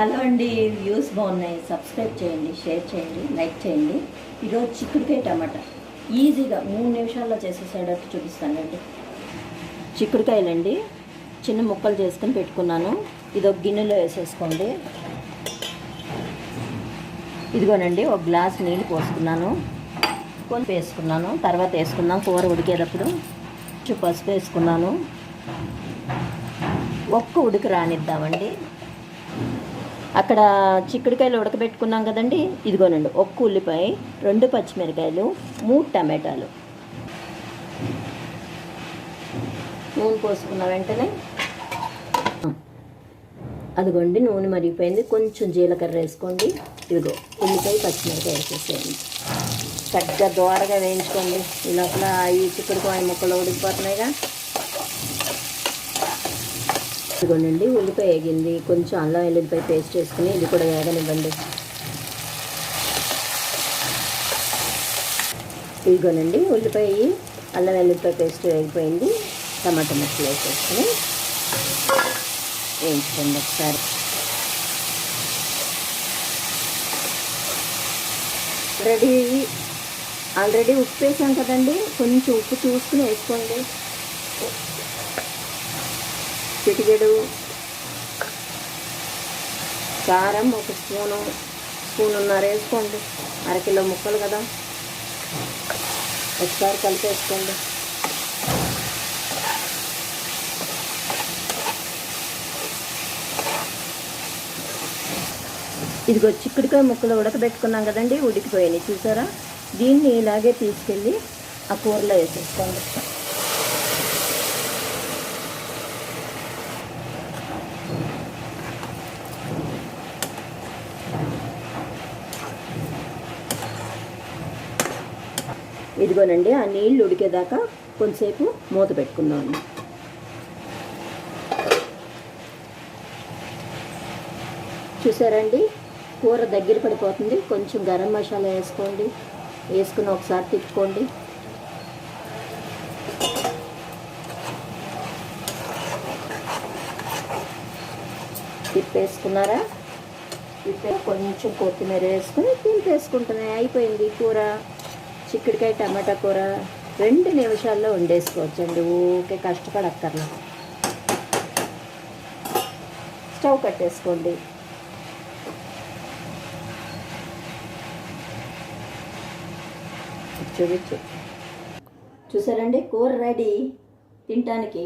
Hello అండి, views బాగున్నాయి. Subscribe చేయండి, షేర్ చేయండి, లైక్ చేయండి. ఈరోజు చిక్కుడుకాయ టమాటా ఈజీగా 3 నిమిషాల్లో చేసేసేటట్టు చూపిస్తానండి. చిక్కుడుకాయలండి చిన్న ముక్కలు చేసుకుని పెట్టుకున్నాను. ఇది ఒక గిన్నెలో వేసేసుకోండి. ఇదిగోనండి ఒక గ్లాస్ నీళ్ళు పోసుకున్నాను, కొంచెం వేసుకున్నాను. తర్వాత వేసుకుందాం కూర ఉడికేటప్పుడు. పసుపు వేసుకున్నాను. ఒక్క ఉడికి రానిద్దామండి. అక్కడ చిక్కుడుకాయలు ఉడకబెట్టుకున్నాం కదండి. ఇదిగోనండి ఒక్క ఉల్లిపాయ, 2 పచ్చిమిరకాయలు, 3 టమాటాలు. నూనె పోసుకున్న వెంటనే అదిగోండి నూనె మరిగిపోయింది. కొంచెం జీలకర్ర వేసుకోండి. ఇదిగో ఉల్లిపాయ, పచ్చిమిరకాయ వేసేసేయండి. చక్కగా దోరగా వేయించుకోండి. ఈ లోపల ఈ చిక్కుడుకాయ ముక్కలు ఉడికిపోతున్నాయిగా. ఇదిగోనండి ఉల్లిపాయ వేగింది. కొంచెం అల్లం వెల్లుల్లిపాయ పేస్ట్ వేసుకుని ఇది కూడా వేగనివ్వండి. ఇదిగోనండి ఉల్లిపాయ అల్లం వెల్లుల్లిపాయ పేస్ట్ వేగిపోయింది. టమాటా ముక్కలు వేసేసుకుని వేయించుకోండి ఒకసారి. ఆల్రెడీ ఉప్పు వేసాం కదండి, కొంచెం ఉప్పు చూసుకుని వేసుకోండి. చిటికెడు కారం, 1 స్పూనున్నర వేసుకోండి. అరకిలో ముక్కలు కదా, ఒకసారి కలిపేసుకోండి. ఇదిగో చిక్కుడుకాయ ముక్కలు ఉడకబెట్టుకున్నాం కదండి, ఉడికిపోయినాయి చూసారా. దీన్ని ఇలాగే తీసుకెళ్ళి ఆ కూరలో వేసేసుకోండి. ఇదిగోనండి ఆ నీళ్ళు ఉడికేదాకా కొంతసేపు మూత పెట్టుకుందామండి. చూసారండి కూర దగ్గర పడిపోతుంది. కొంచెం గరం మసాలా వేసుకోండి. వేసుకుని ఒకసారి తిప్పుకోండి. తిప్పేసుకున్నారా? కొంచెం కొత్తిమీర వేసుకుని తింపేసుకుంటున్నాయి. అయిపోయింది కూర. చిక్కుడుకాయ టమాటా కూర 2 నిమిషాల్లో వండేసుకోవచ్చండి. ఊరికే కష్టపడక్కర్లా. స్టవ్ కట్టేసుకోండి. చూసారండి కూర రెడీ తినటానికి.